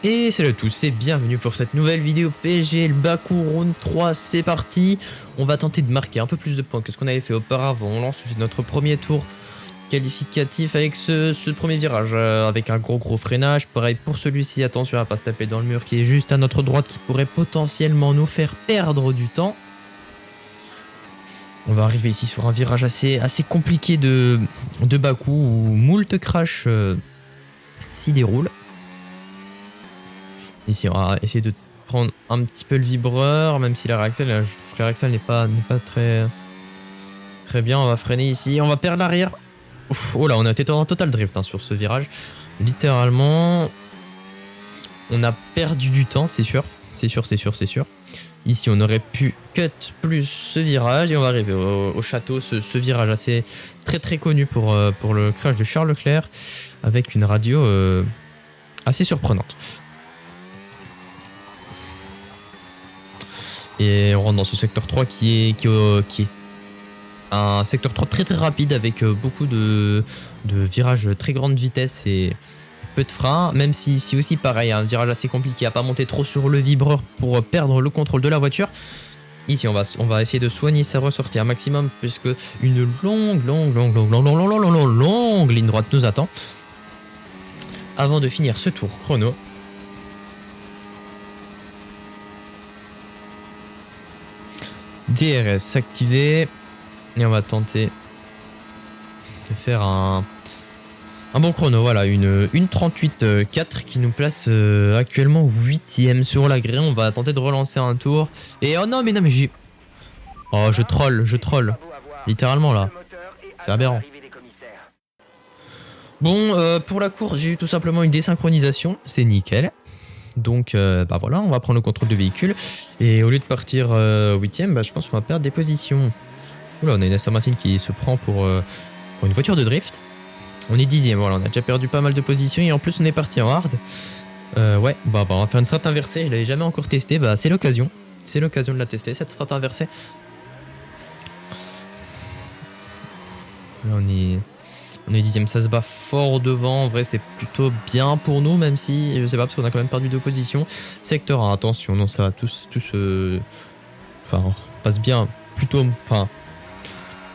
Et salut à tous et bienvenue pour cette nouvelle vidéo PSG, le Baku Round 3, c'est parti. On va tenter de marquer un peu plus de points que ce qu'on avait fait auparavant. On lance notre premier tour qualificatif avec ce premier virage, avec un gros freinage. Pareil pour celui-ci, attention à pas se taper dans le mur qui est juste à notre droite, qui pourrait potentiellement nous faire perdre du temps. On va arriver ici sur un virage assez compliqué de Baku, où moult crash s'y déroule. Ici, on va essayer de prendre un petit peu le vibreur, même si la réaxel, je trouve que la réaxel n'est pas très bien. On va freiner ici, on va perdre l'arrière. Oh là, on a été en total drift sur ce virage. Littéralement, on a perdu du temps, c'est sûr. Ici, on aurait pu cut plus ce virage et on va arriver au château. Ce virage assez très connu pour le crash de Charles Leclerc, avec une radio assez surprenante. Et on rentre dans ce secteur 3 qui est un secteur 3 très rapide, avec beaucoup de virages très grande vitesse et peu de freins, même si ici aussi pareil, un virage assez compliqué à pas monter trop sur le vibreur pour perdre le contrôle de la voiture. Ici on va essayer de soigner sa ressortie un maximum, puisque une longue ligne droite nous attend avant de finir ce tour chrono. DRS activé et on va tenter de faire un bon chrono. Voilà, une 38.4 qui nous place actuellement 8ème sur la grille. On va tenter de relancer un tour et oh non mais j'ai... Oh, je troll littéralement là, c'est aberrant. Bon, pour la course j'ai eu tout simplement une désynchronisation, c'est nickel. Donc bah voilà, on va prendre le contrôle de véhicule et au lieu de partir 8ème, bah, je pense qu'on va perdre des positions. Oula, on a une Aston Martin qui se prend pour une voiture de drift. On est 10ème, voilà, on a déjà perdu pas mal de positions et en plus on est parti en hard. Ouais, bah on va faire une strat inversée, je l'avais jamais encore testé, bah c'est l'occasion. C'est l'occasion de la tester, cette strat inversée. Là on est 10ème, ça se bat fort devant. En vrai, c'est plutôt bien pour nous, même si, je sais pas, parce qu'on a quand même perdu 2 positions. Secteur 1, attention, non, ça va tous enfin, on passe bien, plutôt, enfin,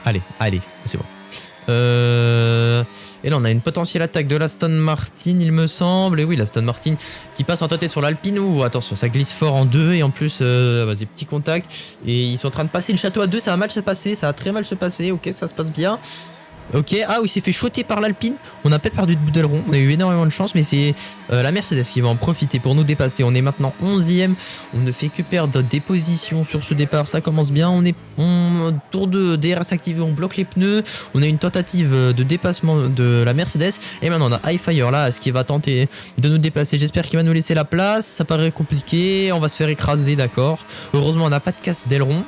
allez, c'est bon. Et là, on a une potentielle attaque de l'Aston Martin, il me semble. Et oui, l'Aston Martin qui passe en tête sur l'Alpine. Ou attention, ça glisse fort en deux. Et en plus, vas-y, petit contact. Et ils sont en train de passer le château à 2. Ça va mal se passer, ça va très mal se passer. Ok, ça se passe bien. Ok, ah oui, il s'est fait shotter par l'Alpine. On a pas perdu de bout d'aileron, on a eu énormément de chance, mais c'est la Mercedes qui va en profiter pour nous dépasser. On est maintenant 11ème, on ne fait que perdre des positions sur ce départ, ça commence bien. Tour de DRS activé, on bloque les pneus. On a une tentative de dépassement de la Mercedes. Et maintenant on a Highfire là, ce qui va tenter de nous dépasser. J'espère qu'il va nous laisser la place, ça paraît compliqué, on va se faire écraser, d'accord. Heureusement on n'a pas de casse d'aileron.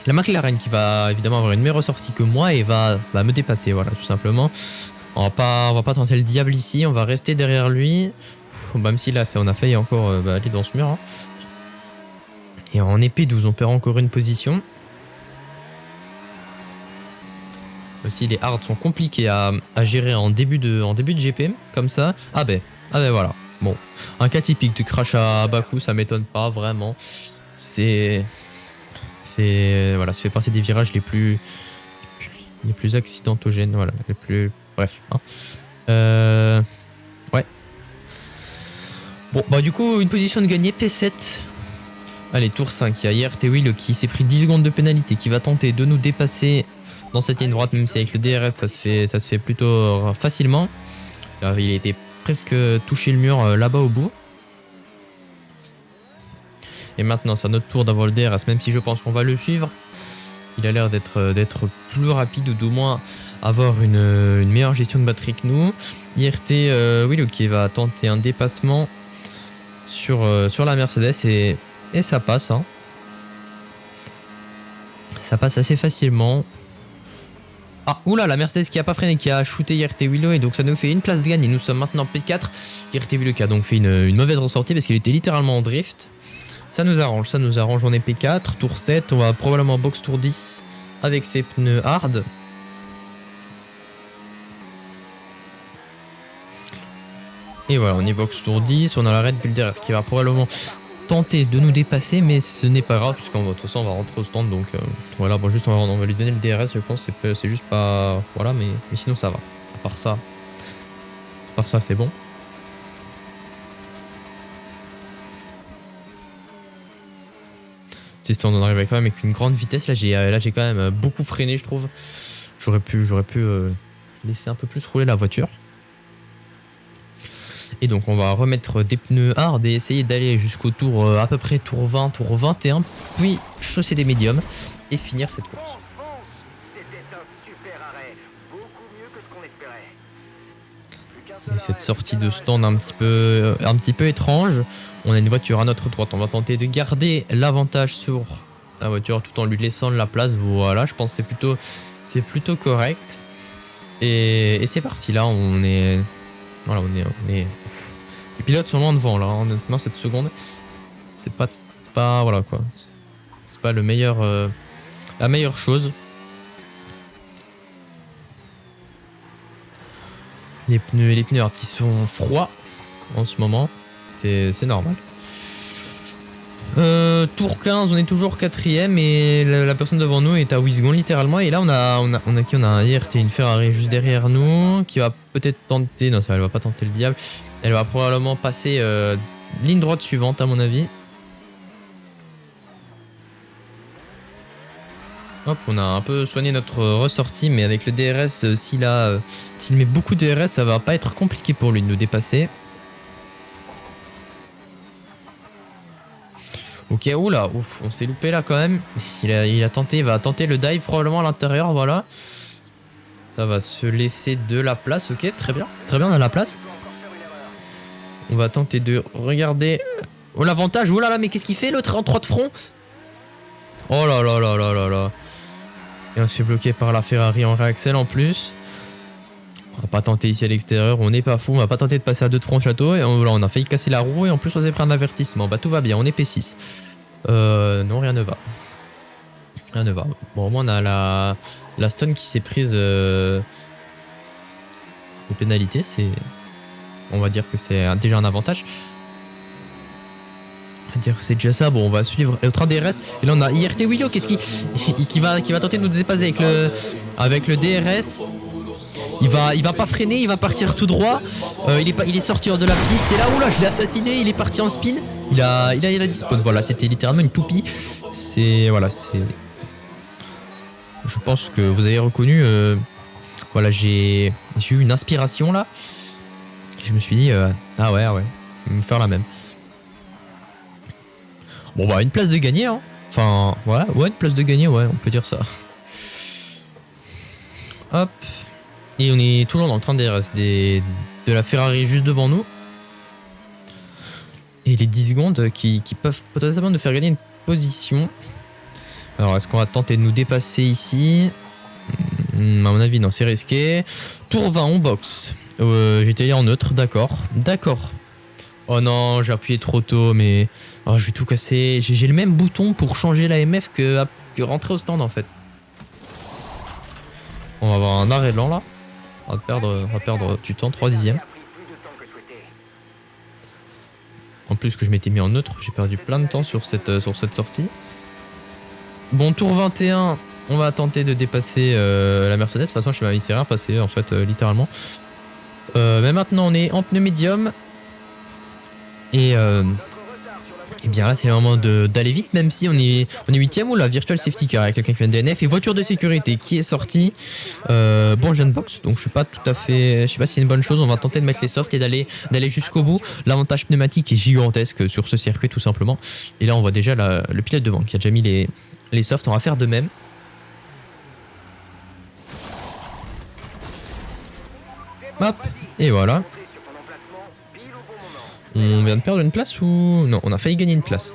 La McLaren qui va évidemment avoir une meilleure sortie que moi et va me dépasser, voilà, tout simplement. On va pas tenter le diable ici, on va rester derrière lui. Même si là, on a failli encore aller dans ce mur. Hein. Et en EP12, on perd encore une position. Aussi, les hards sont compliqués à gérer en début de GP, comme ça. Ah ben voilà. Bon, un cas typique du crash à Baku, ça m'étonne pas vraiment. Voilà, ça fait partie des virages les plus accidentogènes, voilà, les plus, bref. Hein. Ouais. Bon, bah du coup, une position de gagner, P7. Allez, tour 5, il y a IRT Will qui s'est pris 10 secondes de pénalité, qui va tenter de nous dépasser dans cette ligne droite, même si avec le DRS, ça se fait plutôt facilement. Là, il a été presque touché le mur là-bas au bout. Et maintenant, c'est à notre tour d'avoir le DRS, même si je pense qu'on va le suivre. Il a l'air d'être plus rapide, ou d'au moins avoir une meilleure gestion de batterie que nous. IRT Will qui va tenter un dépassement sur la Mercedes et ça passe. Hein. Ça passe assez facilement. Ah, oula, la Mercedes qui a pas freiné, qui a shooté IRT Willow, et donc ça nous fait une place de gagne et nous sommes maintenant P4. IRT Willow qui a donc fait une mauvaise ressortie parce qu'il était littéralement en drift. Ça nous arrange, on est P4, tour 7, on va probablement box tour 10 avec ses pneus hard. Et voilà, on est box tour 10, on a la Red Bull derrière qui va probablement tenter de nous dépasser, mais ce n'est pas grave, puisqu'en de toute façon on va rentrer au stand, donc voilà, bon juste on va lui donner le DRS, je pense, c'est juste pas... Voilà, mais sinon ça va, à part ça c'est bon. C'est on en arrive quand même avec une grande vitesse, là j'ai quand même beaucoup freiné je trouve, j'aurais pu laisser un peu plus rouler la voiture. Et donc on va remettre des pneus hard et essayer d'aller jusqu'au tour à peu près tour 20, tour 21, puis chausser des médiums et finir cette course. Et cette sortie de stand un petit peu étrange, on a une voiture à notre droite, on va tenter de garder l'avantage sur la voiture tout en lui laissant la place, voilà, je pense que c'est plutôt correct. Et c'est parti, là on est... Voilà, on est... Les pilotes sont loin devant là, honnêtement cette seconde. C'est pas voilà quoi. C'est pas le meilleur, la meilleure chose. Les pneus qui sont froids en ce moment, c'est normal. Tour 15, on est toujours 4ème et la personne devant nous est à 8 secondes littéralement. Et là on a un IRT, une Ferrari juste derrière nous qui va peut-être tenter, non ça elle va pas tenter le diable, elle va probablement passer ligne droite suivante à mon avis. Hop, on a un peu soigné notre ressortie, mais avec le DRS, s'il met beaucoup de DRS, ça va pas être compliqué pour lui de nous dépasser. Ok, oula, ouf, on s'est loupé là quand même. Il va tenter le dive probablement à l'intérieur, voilà. Ça va se laisser de la place, ok, très bien, on a la place. On va tenter de regarder. Oh l'avantage, oh là là, mais qu'est-ce qu'il fait l'autre en 3 de front? Oh là là là là là là. Et on se fait bloquer par la Ferrari en réaxel en plus. On va pas tenter ici à l'extérieur, on n'est pas fou, on va pas tenter de passer à 2 de front château. Et on a failli casser la roue et en plus on s'est pris un avertissement. Bah tout va bien, on est P6. Non, rien ne va. Rien ne va. Bon, au moins on a la stun qui s'est prise de pénalité. On va dire que c'est déjà un avantage. On va dire que c'est déjà ça. Bon, on va suivre le train DRS. Et là on a IRT Willow qui va tenter de nous dépasser avec le DRS. Il va pas freiner, il va partir tout droit. Il est sorti hors de la piste. Et là, oula, je l'ai assassiné. Il est parti en spin. Il a dispawn. Voilà, c'était littéralement une toupie. Voilà, c'est. Je pense que vous avez reconnu. Voilà, j'ai eu une inspiration là. Je me suis dit, ah ouais, me faire la même. Bon bah une place de gagné, hein. Enfin, voilà, ouais, une place de gagné, ouais, on peut dire ça. Hop. Et on est toujours dans le train DRS de la Ferrari juste devant nous. Et les 10 secondes qui peuvent potentiellement nous faire gagner une position. Alors, est-ce qu'on va tenter de nous dépasser ici? À mon avis, non, c'est risqué. Tour 20, on boxe. J'étais allé en neutre, d'accord. Oh non, j'ai appuyé trop tôt, mais... Oh, je vais tout casser. J'ai le même bouton pour changer l'AMF que rentrer au stand, en fait. On va avoir un arrêt lent, là. On va perdre du temps, 3 dixièmes. En plus que je m'étais mis en neutre, j'ai perdu plein de temps sur cette sortie. Bon, tour 21, on va tenter de dépasser la Mercedes. De toute façon, je ne sais rien passer, en fait, littéralement. Mais maintenant, on est en pneu médium. Et bien là, c'est le moment d'aller vite, même si on est 8ème ou la virtual safety car avec quelqu'un qui vient de DNF et voiture de sécurité qui est sortie. Bon, je viens de box, donc je sais pas tout à fait, je sais pas si c'est une bonne chose. On va tenter de mettre les softs et d'aller jusqu'au bout. L'avantage pneumatique est gigantesque sur ce circuit tout simplement. Et là, on voit déjà le pilote devant qui a déjà mis les softs. On va faire de même. Hop, et voilà. On vient de perdre une place ou... Non, on a failli gagner une place.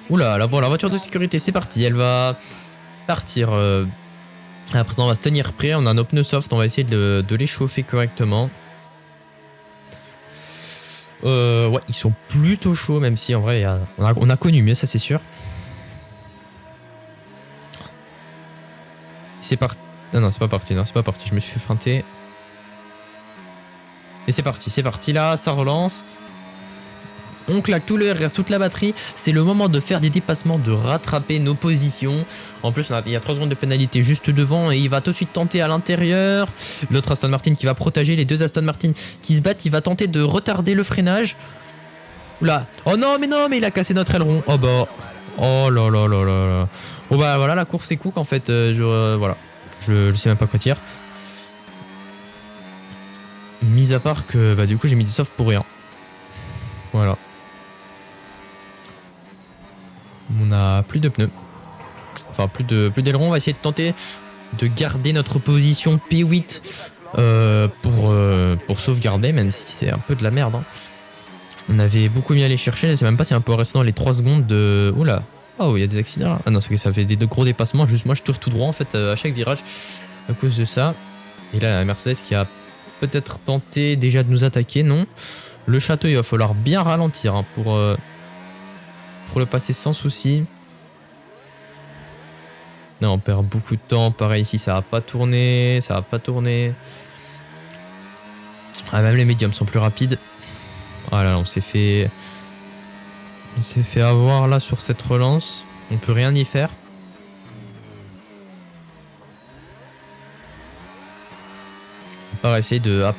Oula, bon, la voiture de sécurité, c'est parti. Elle va partir. À présent, on va se tenir prêt. On a nos pneus soft. On va essayer de les chauffer correctement. Ouais, ils sont plutôt chauds, même si en vrai, on a connu mieux, ça c'est sûr. C'est parti. Non, c'est pas parti. Je me suis fait feinter. Et c'est parti là, ça relance. On claque tout le RS, toute la batterie. C'est le moment de faire des dépassements, de rattraper nos positions. En plus, il y a 3 secondes de pénalité juste devant et il va tout de suite tenter à l'intérieur. L'autre Aston Martin qui va protéger les 2 Aston Martin qui se battent. Il va tenter de retarder le freinage. Oula. Oh non, mais il a cassé notre aileron. Oh bah. Oh là là là là là. Bon bah voilà, la course est cook en fait. Voilà. Je sais même pas quoi dire. Mis à part que bah du coup j'ai mis des softs pour rien. Voilà. On a plus de pneus. Enfin, plus d'ailerons. On va essayer de tenter de garder notre position P8 pour sauvegarder, même si c'est un peu de la merde. Hein. On avait beaucoup mis à aller chercher. Je sais même pas si on peut rester dans les 3 secondes de... Oula. Oh, il y a des accidents là. Ah non, c'est que ça fait des gros dépassements. Juste moi, je tourne tout droit en fait à chaque virage à cause de ça. Et là, la Mercedes qui a peut-être tenté déjà de nous attaquer. Non. Le château, il va falloir bien ralentir hein, pour le passer sans souci. Non, on perd beaucoup de temps. Pareil ici, ça va pas tourner. Ça va pas tourner. Ah, même les médiums sont plus rapides. Ah là, on s'est fait avoir là sur cette relance. On peut rien y faire. À part essayer de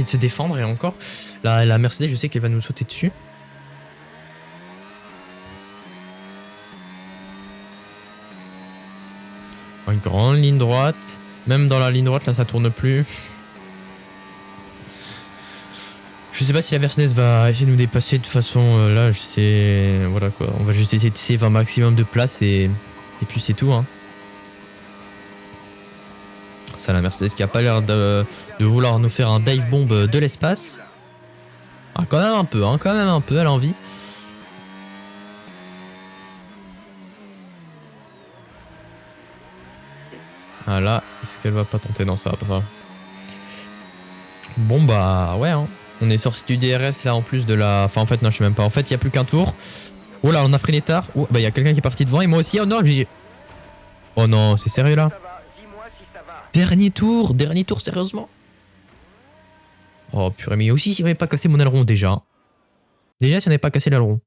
se défendre et encore. La Mercedes, je sais qu'elle va nous sauter dessus. Une grande ligne droite. Même dans la ligne droite, là, ça tourne plus. Je sais pas si la Mercedes va essayer de nous dépasser de toute façon. Là, je sais. Voilà quoi. On va juste essayer de save un maximum de place et puis c'est tout. Hein. Ça, la Mercedes qui a pas l'air de vouloir nous faire un dive bomb de l'espace. Ah, quand même un peu, hein. Quand même un peu, elle a envie. Ah là, est-ce qu'elle va pas tenter? Non, ça va pas. Bon bah ouais, hein. On est sorti du DRS là en plus de la... Enfin en fait non, je sais même pas. En fait, il n'y a plus qu'un tour. Oh là, on a freiné tard. Oh, bah il y a quelqu'un qui est parti devant et moi aussi. Oh non, oh non, c'est sérieux là? Dernier tour, sérieusement? Oh purée, mais aussi si on n'avait pas cassé mon aileron déjà. Déjà si on n'avait pas cassé l'aileron.